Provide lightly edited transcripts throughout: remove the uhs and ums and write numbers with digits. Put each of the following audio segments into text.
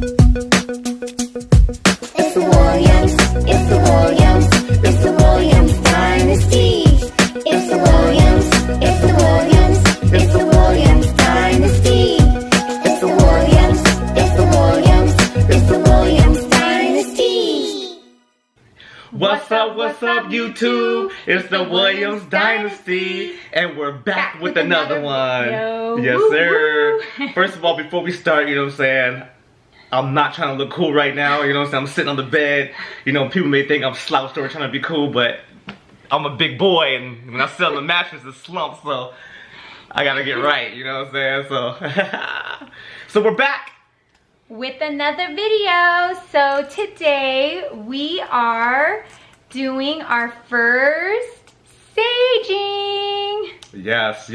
It's the Williams, it's the Williams, it's the Williams Dynasty. It's the Williams, it's the Williams, it's the Williams Dynasty. It's the Williams, it's the Williams, it's the Williams Dynasty. What's up, YouTube? It's the Williams Dynasty, and we're back with another one. Yo. Yes, sir. First of all, before we start, you know what I'm saying, I'm not trying to look cool right now, you know what I'm saying? I'm sitting on the bed, you know, people may think I'm slouched or trying to be cool, but I'm a big boy, and when I sit on the mattress, it's slumped, so I gotta get right, you know what I'm saying? So we're back with another video. So today we are doing our first saging. Yes,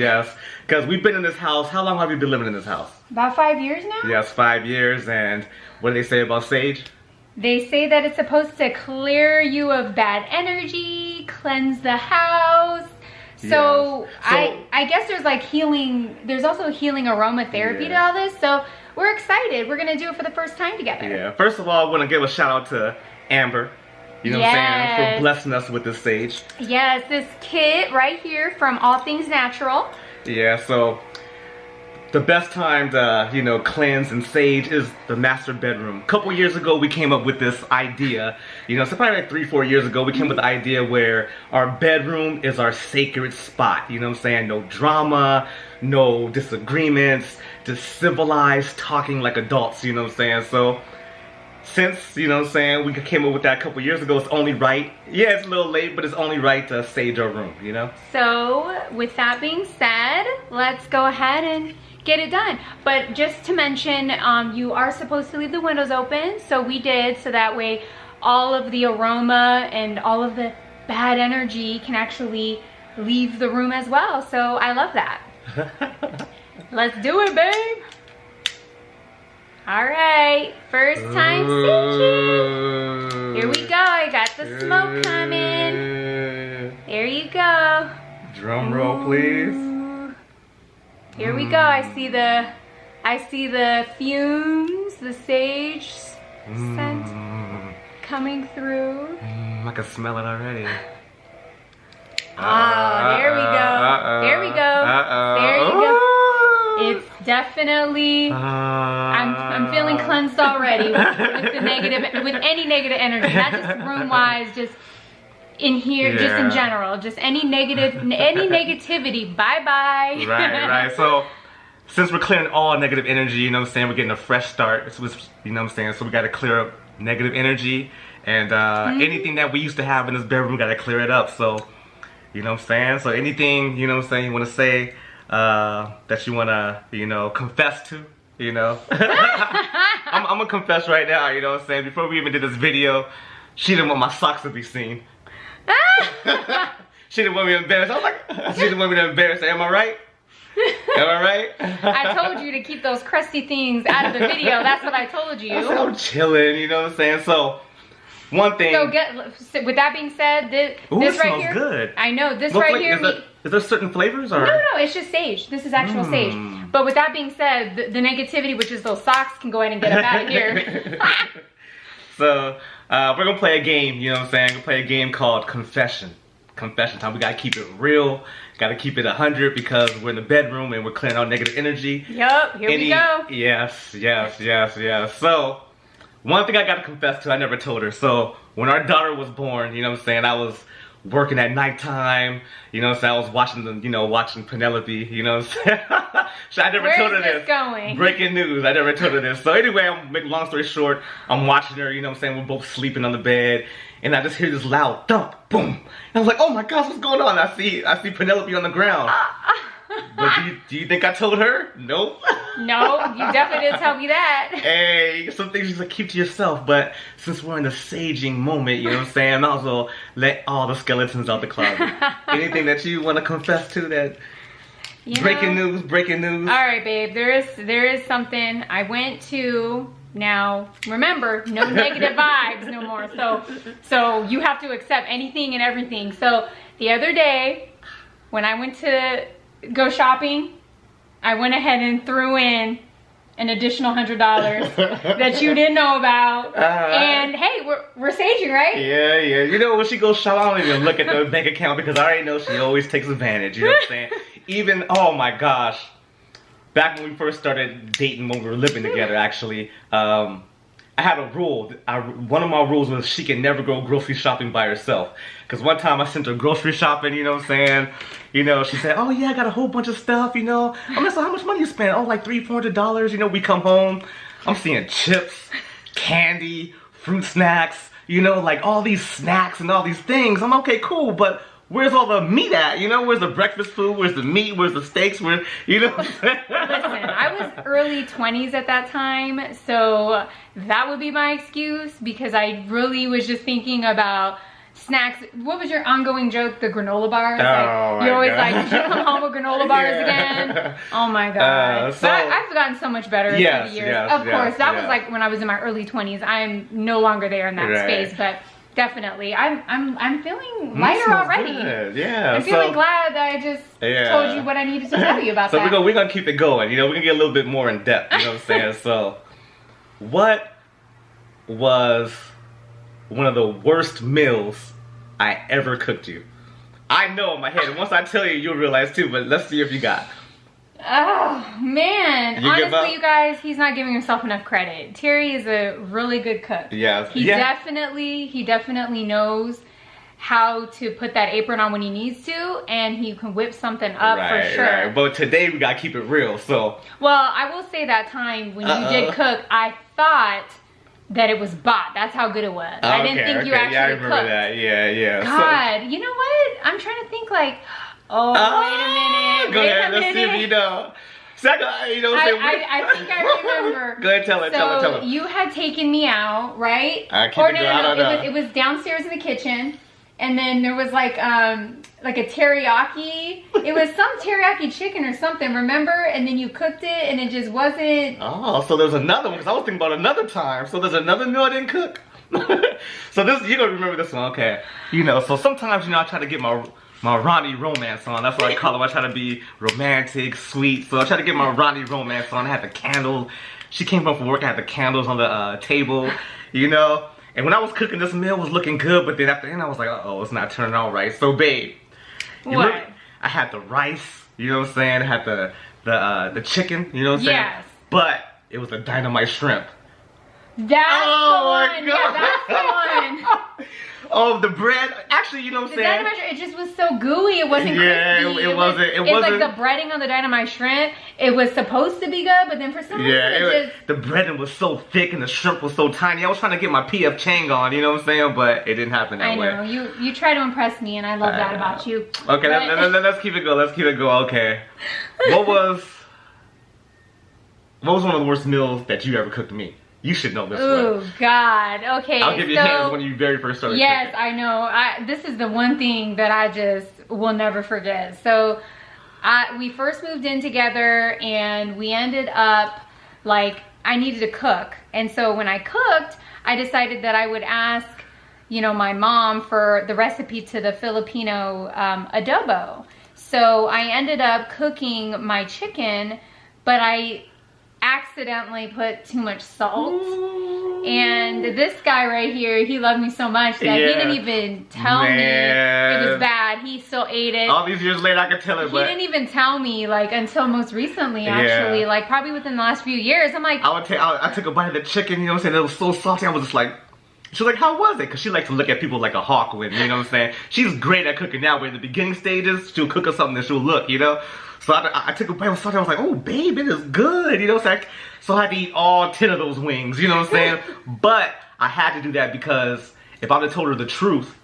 because we've been in this house. How long have you been living in this house? About 5 years now? Yes, 5 years. And what do they say about sage? They say that it's supposed to clear you of bad energy, cleanse the house. So, I guess there's like healing, there's also healing aromatherapy to all this. So we're excited. We're gonna do it for the first time together. Yeah, first of all, I want to give a shout out to Amber, you know what I'm saying, for blessing us with this sage. Yes, this kit right here from All Things Natural. Yeah, so the best time to, you know, cleanse and sage is the master bedroom. A couple years ago, we came up with this idea, you know, so probably like 3-4 years ago, we came up with the idea where our bedroom is our sacred spot, you know what I'm saying? No drama, no disagreements, just civilized talking like adults, you know what I'm saying? So since, you know what I'm saying, we came up with that a couple years ago, it's only right. Yeah, it's a little late, but it's only right to sage our room, you know? So with that being said, let's go ahead and get it done. But just to mention, you are supposed to leave the windows open, so we did, so that way all of the aroma and all of the bad energy can actually leave the room as well. So I love that. Let's do it, babe. All right, first time saging. Here we go. I got the smoke coming. There you go. Drum roll, please. Here we go. I see the fumes, the sage scent coming through. I can smell it already. Oh, there we go. There we go. There you go. It's definitely, I'm feeling cleansed already with the negative, with any negative energy, not just room-wise, just in here, just in general, just any negativity, bye-bye. Right. So, since we're clearing all negative energy, you know what I'm saying, we're getting a fresh start, you know what I'm saying, so we gotta clear up negative energy, and anything that we used to have in this bedroom, we gotta clear it up, so, you know what I'm saying, so anything, you know what I'm saying, you wanna say, that you wanna, you know, confess to, you know. I'm gonna confess right now, you know what I'm saying, before we even did this video, she didn't want my socks to be seen. She didn't want me to embarrass. I was like, she didn't want me to embarrass. Am I right? Am I right? I told you to keep those crusty things out of the video. That's what I told you. I'm chilling, you know what I'm saying? So, one thing. So with that being said, this right here. Good. I know this right here. Is there certain flavors or? No, it's just sage. This is actual sage. But with that being said, the negativity, which is those socks, can go ahead and get them out of here. So we're gonna play a game. You know what I'm saying? We're gonna play a game called Confession. Confession time. We gotta keep it real. Gotta keep it 100 because we're in the bedroom and we're clearing out negative energy. Yup. Here we go. Yes. So one thing I gotta confess to, I never told her. So when our daughter was born, you know what I'm saying, I was working at nighttime, you know what I'm saying, I was watching Penelope, you know what I'm saying. So I never told her this. Going? Breaking news, I never told her this. So anyway, I'm making long story short, I'm watching her, you know what I'm saying, we're both sleeping on the bed, and I just hear this loud thump, boom. And I was like, oh my gosh, what's going on? I see Penelope on the ground. But do you think I told her? Nope. No, you definitely didn't tell me that. Hey, some things you just keep to yourself, but since we're in the saging moment, you know what I'm saying, I might as well let all the skeletons out the closet. Anything that you want to confess to that? Breaking news. All right, babe, there is something. I went to, now remember, no negative vibes no more. So you have to accept anything and everything. So the other day, when I went to go shopping, I went ahead and threw in an additional $100 that you didn't know about. And hey, we're saging, right? Yeah. You know, when she goes shop, I don't even look at the bank account because I already know she always takes advantage. You know what I'm saying? Even, oh my gosh, back when we first started dating, when we were living together, actually, I had a rule. One of my rules was she can never go grocery shopping by herself. Because one time I sent her grocery shopping, you know what I'm saying? You know, she said, oh yeah, I got a whole bunch of stuff, you know. I'm like, so how much money you spend? Oh, like $300-$400. You know, we come home, I'm seeing chips, candy, fruit snacks, you know, like all these snacks and all these things. I'm okay, cool, but where's all the meat at? You know, where's the breakfast food? Where's the meat? Where's the steaks? Where, you know? Listen, I was early 20s at that time, so that would be my excuse because I really was just thinking about snacks. What was your ongoing joke? The granola bars? Oh, you're always like, did you come home with granola bars again? Oh my god. So, but I've gotten so much better through the years. Of course, that was like when I was in my early 20s. I'm no longer there in that space, but definitely, I'm feeling lighter already. Good. Yeah, I'm feeling glad that I just told you what I needed to tell you about that. So we're gonna keep it going. You know, we're gonna get a little bit more in depth. You know what I'm saying? So, what was one of the worst meals I ever cooked you? I know in my head, and once I tell you, you'll realize too. But let's see if you got. Oh man, you honestly, you guys, he's not giving himself enough credit. Terry is a really good cook. Yeah, he definitely knows how to put that apron on when he needs to, and he can whip something up for sure. Right. But today we gotta keep it real. So, well, I will say that time when you did cook, I thought that it was bought. That's how good it was. I didn't think you actually I remember cooked. that. Yeah. God, you know what? I'm trying to think like. Oh, wait a minute. Go ahead, let's see if you know. I think I remember. Go ahead, tell it. So you had taken me out, right? It was downstairs in the kitchen, and then there was like a teriyaki. It was some teriyaki chicken or something, remember? And then you cooked it, and it just wasn't. Oh, so there's another one, because I was thinking about another time. So there's another meal I didn't cook. So this, you're gonna remember this one, okay? You know, so sometimes, you know, I try to get my Ronnie romance on. That's what I call it. I try to be romantic, sweet. So I try to get my Ronnie romance on. I had the candle. She came home from work. I had the candles on the table, you know. And when I was cooking, this meal was looking good. But then at the end, I was like, uh-oh, it's not turning out right. So, babe, what? I had the rice. You know what I'm saying? I had the chicken. You know what I'm saying? Yes. But it was a dynamite shrimp. That's the one. Yeah, that's the one. Oh, the bread. Actually, you know what I'm saying? Dynamite, it just was so gooey. It wasn't crispy. It wasn't. It's like the breading on the dynamite shrimp. It was supposed to be good, but then for some reason the breading was so thick and the shrimp was so tiny. I was trying to get my PF Chang on, you know what I'm saying? But it didn't happen that way. I know. You try to impress me, and I love that about you. Okay, let's keep it going. Let's keep it going. Okay. What was one of the worst meals that you ever cooked me? You should know this one. Oh, God. Okay. I'll give you hints when you very first started cooking. Yes, I know. This is the one thing that I just will never forget. So, we first moved in together, and we ended up, like, I needed to cook. And so when I cooked, I decided that I would ask, you know, my mom for the recipe to the Filipino adobo. So I ended up cooking my chicken, but I accidentally put too much salt. And this guy right here, he loved me so much that he didn't even tell me it was bad. He still ate it. All these years later, I could tell it, but he didn't even tell me, like, until most recently, actually. Like, probably within the last few years. I'm like, I took a bite of the chicken, you know what I'm saying? It was so salty. I was just like, she's like, how was it? Because she likes to look at people like a hawk with, you know what I'm saying? She's great at cooking now, but in the beginning stages, she'll cook us something and she'll look, you know? So I took a bite of salty. I was like, oh, babe, it is good, you know what I'm saying? So I had to eat all 10 of those wings, you know what I'm saying? But I had to do that because if I would have told her the truth,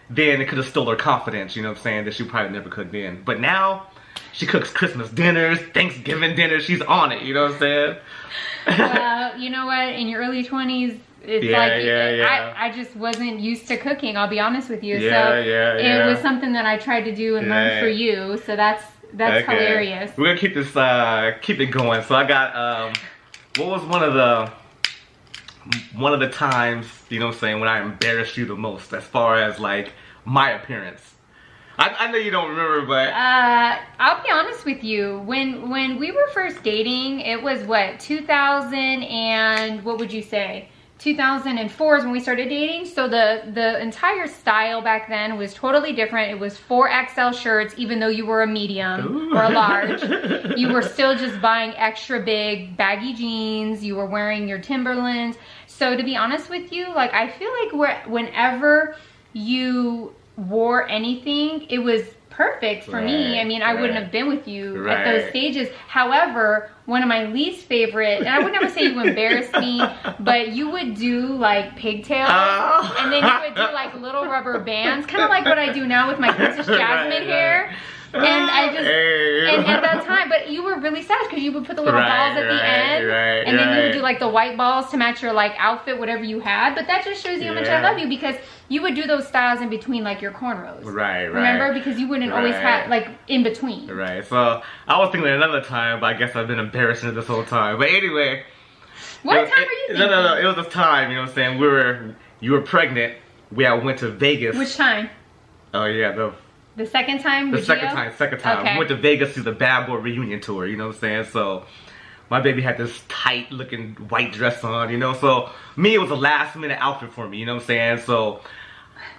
then it could have stole her confidence, you know what I'm saying? That she probably never cooked in. But now, she cooks Christmas dinners, Thanksgiving dinners, she's on it, you know what I'm saying? Well, you know what? In your early 20s, it's I just wasn't used to cooking, I'll be honest with you. It was something that I tried to do and learn for you, so that's hilarious. We're gonna keep this keep it going. So I got what was one of the times, you know what I'm saying, when I embarrassed you the most as far as like my appearance? I know you don't remember, but I'll be honest with you. When we were first dating, it was what, 2000 and what would you say? 2004 is when we started dating. So the entire style back then was totally different. It was 4XL shirts, even though you were a medium or a large. You were still just buying extra big baggy jeans. You were wearing your Timberlands. So to be honest with you, like, I feel like whenever you wore anything, it was perfect for me. I mean, I wouldn't have been with you at those stages. However, one of my least favorite, and I would never say you embarrassed me, but you would do like pigtails, and then you would do like little rubber bands, kind of like what I do now with my Princess Jasmine hair. And I just, and at that time, but you were really sad because you would put the little balls at the end, and then you would do like the white balls to match your like outfit, whatever you had. But that just shows you how much I love you, because you would do those styles in between like your cornrows. Remember? Because you wouldn't always have like in between. So I was thinking another time, but I guess I've been embarrassing this whole time. But anyway. What time were you thinking? No. It was a time, you know what I'm saying? You were pregnant. We went to Vegas. Which time? Oh yeah, the second time? The second time. Okay. We went to Vegas to the Bad Boy reunion tour, you know what I'm saying? So my baby had this tight looking white dress on, you know? So me, it was a last minute outfit for me, you know what I'm saying? So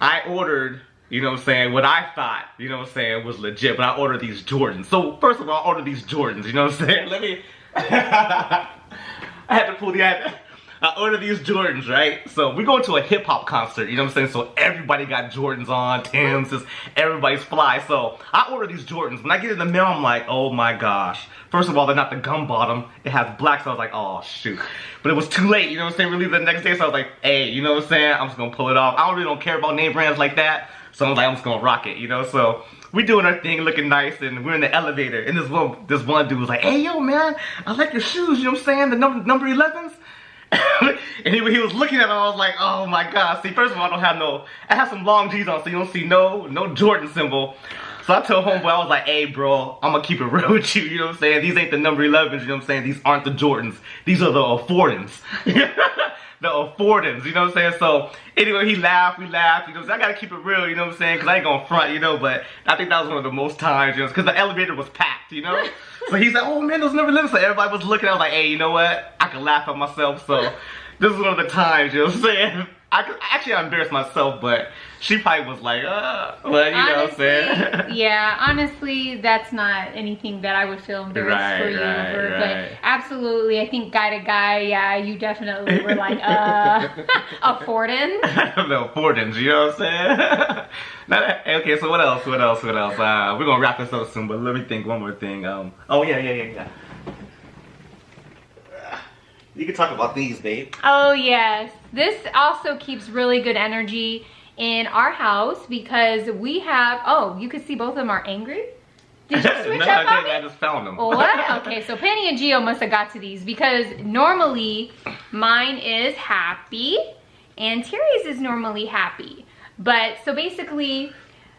I ordered, you know what I'm saying, what I thought, you know what I'm saying, was legit, but I ordered these Jordans. So first of all, I ordered these Jordans, you know what I'm saying? Let me, I had to pull I ordered these Jordans, right? So we going to a hip hop concert, you know what I'm saying? So everybody got Jordans on, Tim's, everybody's fly. So I ordered these Jordans. When I get in the mail, I'm like, oh my gosh. First of all, they're not the gum bottom. It has black, so I was like, oh shoot. But it was too late, you know what I'm saying? We leave the next day, so I was like, hey, you know what I'm saying? I'm just gonna pull it off. I really don't care about name brands like that. So I'm like, I'm just gonna rock it, you know? So we doing our thing, looking nice, and we're in the elevator. And this one dude was like, hey, yo, man, I like your shoes, you know what I'm saying? The number 11s. And he was looking at them. I was like, oh my god. See, first of all, I have some long jeans on, so you don't see no Jordan symbol. So I told homeboy, I was like, hey bro, I'm gonna keep it real with you, you know what I'm saying? These ain't the number 11s, you know what I'm saying? These aren't the Jordans. These are the Affordans. The Affordans, you know what I'm saying? So anyway, we laughed, you know what I'm saying? I gotta keep it real, you know what I'm saying? Because I ain't gonna front, you know, but I think that was one of the most times, you know, because the elevator was packed, you know? So he's like, oh man, those never lived. So everybody was looking, I was like, hey, you know what? I can laugh at myself, so this is one of the times, you know what I'm saying? I embarrassed myself, but she probably was like, but you know what I'm saying? Yeah, honestly, that's not anything that I would feel embarrassed for you over. But absolutely, I think guy to guy, yeah, you definitely were like, Affordin. The Affordins, you know what I'm saying? Okay, so what else? We're gonna wrap this up soon, but let me think one more thing. Oh yeah. You can talk about these, babe. Oh yes, this also keeps really good energy in our house because we have, oh, you can see both of them are angry. Did you switch up on me? I just found them. What? Okay, so Penny and Gio must have got to these because normally mine is happy and Terry's is normally happy. But so basically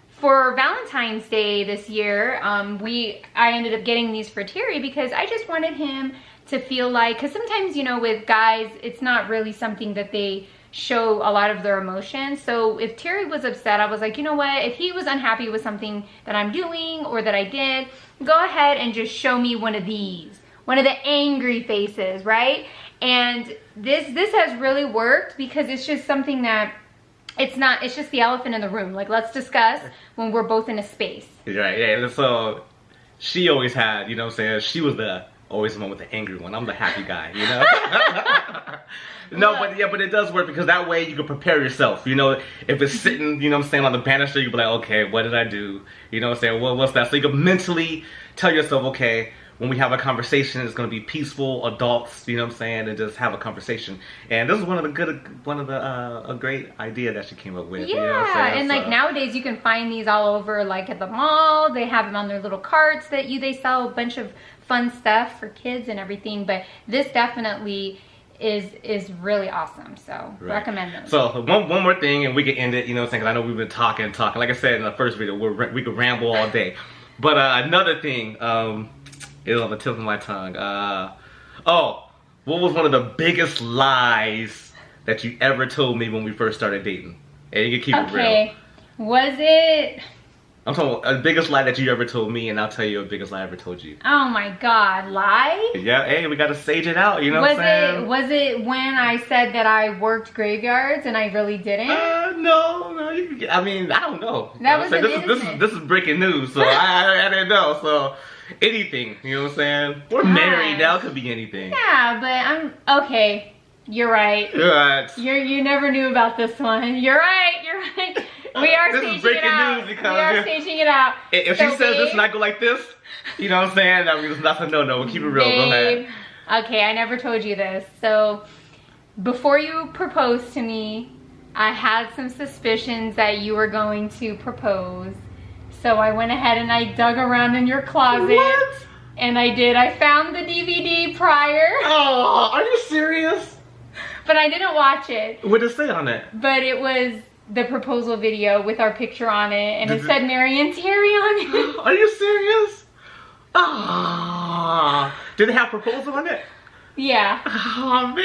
for Valentine's Day this year, I ended up getting these for Terry because I just wanted him to feel like, because sometimes, you know, with guys, it's not really something that they show a lot of their emotions. So if Terry was upset, I was like, you know what, if he was unhappy with something that I'm doing or that I did, go ahead and just show me one of these, one of the angry faces, right? And this has really worked because it's just something that it's just the elephant in the room. Like, let's discuss when we're both in a space. Right, yeah, so she always had, you know what I'm saying, she was always the one with the angry one. I'm the happy guy, you know? No, but yeah, but it does work because that way you can prepare yourself. You know, if it's sitting, you know what I'm saying, on the banister, you can be like, okay, what did I do? You know what I'm saying? Well, what's that? So you can mentally tell yourself, okay, when we have a conversation, it's going to be peaceful, adults, you know what I'm saying, and just have a conversation. And this is a great idea that she came up with. Yeah, you know what I'm saying? And like nowadays you can find these all over, like at the mall. They have them on their little carts that they sell a bunch of fun stuff for kids and everything. But this definitely is really awesome, so recommend them. So one more thing and we can end it, you know what I'm saying, because I know we've been talking. Like I said in the first video, we could ramble all day. But another thing is on the tip of my tongue. What was one of the biggest lies that you ever told me when we first started dating? And you can keep it real. Was it I'm talking about the biggest lie that you ever told me, and I'll tell you the biggest lie I ever told you. Oh my God, lie? Yeah, hey, we gotta sage it out, you know what I'm saying? Was it when I said that I worked graveyards and I really didn't? No, I mean, I don't know. That was this is breaking news, so I didn't know, so anything, you know what I'm saying? We're married now, it could be anything. Yeah, but I'm, okay, you're right. You're right. You never knew about this one. You're right. We are staging it out. We are staging it out. If she says this and I go like this, you know what I'm saying? I mean, that's a no-no. We'll keep it real. Go ahead. Okay, I never told you this. So, before you proposed to me, I had some suspicions that you were going to propose. So I went ahead and I dug around in your closet. What? And I did. I found the DVD prior. Oh, are you serious? But I didn't watch it. What did it say on it? But it was the proposal video with our picture on it, and it said Mary and Terry on it. Are you serious? Ah, did it have proposal on it? Yeah. Oh man.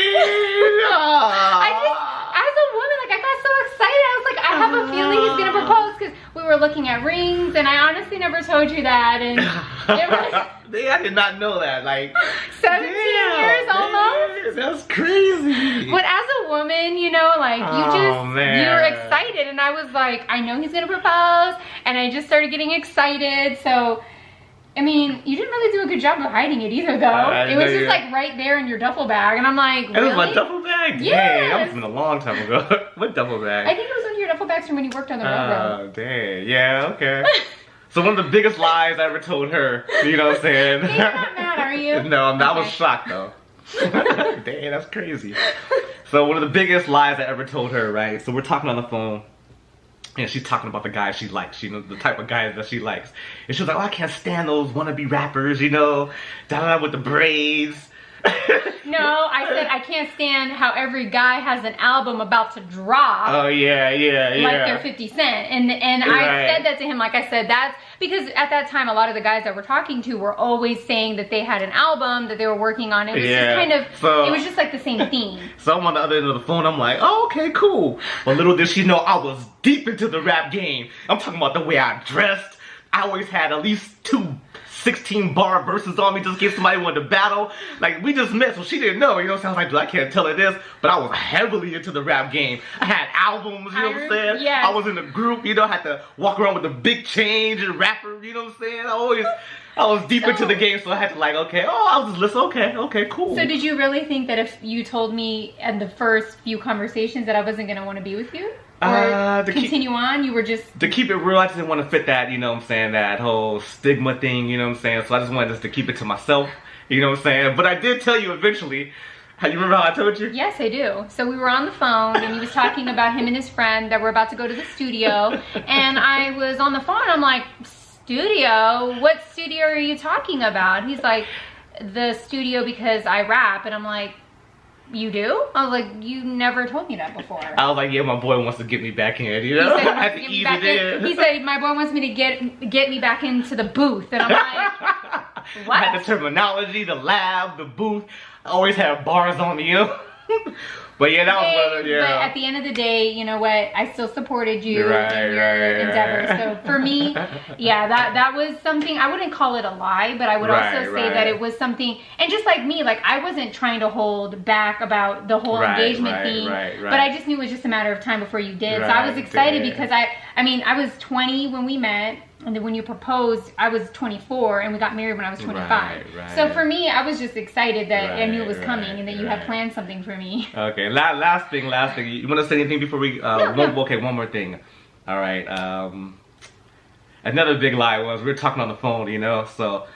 As a woman, like, I got so excited. I was like, I have a feeling he's gonna propose, because we were looking at rings, and I honestly never told you that, and it was. I did not know that. Like 17 years almost. That's crazy. But as a woman, you know, like, you were excited, and I was like, I know he's gonna propose, and I just started getting excited. So, I mean, you didn't really do a good job of hiding it either, though. It was just like right there in your duffel bag, and I'm like, really? It was my duffel bag? Yeah. That was from a long time ago. What duffel bag? I think it was one of your duffel bags from when you worked on the railroad. Oh, dang. Yeah, okay. So one of the biggest lies I ever told her, you know what I'm saying? You're not mad, are you? No, I was shocked though. Dang, that's crazy. So one of the biggest lies I ever told her, right? So we're talking on the phone, and she's talking about the guys she likes, you know, the type of guys that she likes. And she was like, oh, I can't stand those wannabe rappers, you know, da-da-da with the braids. No, I said I can't stand how every guy has an album about to drop. Oh yeah. Like they're 50 Cent. And I said that to him, like I said, that's because at that time a lot of the guys that we're talking to were always saying that they had an album that they were working on. It was just kind of, it was just like the same theme. So I'm on the other end of the phone, I'm like, oh, okay, cool. But little did she know I was deep into the rap game. I'm talking about the way I dressed. I always had at least 2 16-bar verses on me just in case somebody wanted to battle. Like, we just met, so she didn't know, you know what I'm saying? I was like, I can't tell her this, but I was heavily into the rap game. I had albums, you know what I'm saying? Yes. I was in a group, you know, I had to walk around with a big change and rapper, you know what I'm saying? I was deep into the game, so I had to like, okay, I'll just listen, okay, cool. So did you really think that if you told me in the first few conversations that I wasn't going to want to be with you? Or continue on, you were just... To keep it real, I just didn't want to fit that, you know what I'm saying, that whole stigma thing, you know what I'm saying, so I just wanted just to keep it to myself, you know what I'm saying, but I did tell you eventually. You remember how I told you? Yes, I do. So we were on the phone, and he was talking about him and his friend that were about to go to the studio, and I was on the phone, I'm like, studio? What studio are you talking about? He's like, the studio because I rap, and I'm like, you do? I was like, you never told me that before. I was like, yeah, my boy wants to get me back in, you know? I have to ease it in. He said, my boy wants me to get me back into the booth. And I'm like, what? I had the terminology, the lab, the booth. I always had bars on me, you know? But yeah, that was one of the, But at the end of the day, you know what? I still supported you in your endeavors. So for me, yeah, that was something, I wouldn't call it a lie, but I would also say that it was something, and just like me, like I wasn't trying to hold back about the whole engagement thing, but I just knew it was just a matter of time before you did. So I was excited because I mean, I was 20 when we met. And then when you proposed, I was 24, and we got married when I was 25. So for me, I was just excited that I knew it was coming, and that you had planned something for me. Okay, last thing. You want to say anything before we? Okay, one more thing. All right. Another big lie was we were talking on the phone, you know. So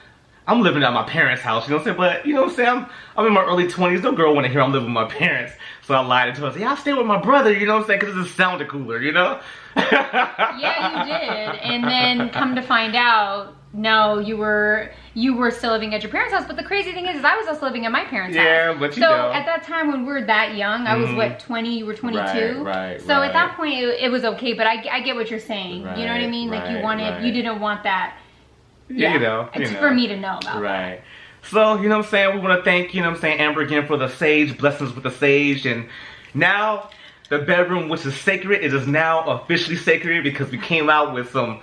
I'm living at my parents' house, you know what I'm saying? But you know what I'm saying? I'm in my early 20s. No girl want to hear I'm living with my parents. So I lied to her. I said, yeah, I stay with my brother, you know what I'm saying? Because it just sounded cooler, you know? Yeah, you did. And then come to find out, no, you were still living at your parents' house. But the crazy thing is I was also living at my parents' house. Yeah, but you know. So at that time when we were that young, I was what, 20, you were 22? So at that point it was okay, but I get what you're saying. You know what I mean? Like you didn't want that. Yeah, you know. For me to know about. Right. So, you know what I'm saying, we want to thank, you know what I'm saying, Amber again for the sage, blessings with the sage, and now the bedroom, which is sacred, it is now officially sacred because we came out with some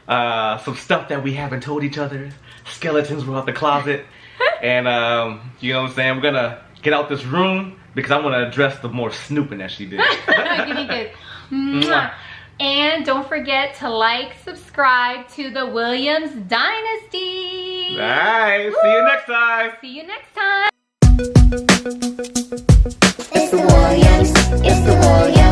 some stuff that we haven't told each other. Skeletons were out the closet. And, you know what I'm saying? We're gonna get out this room because I want to address the more snooping that she did. You need to. Mwah. And don't forget to like, subscribe to the Williams Dynasty. Alright, see you next time. See you next time. It's the Williams, it's the Williams.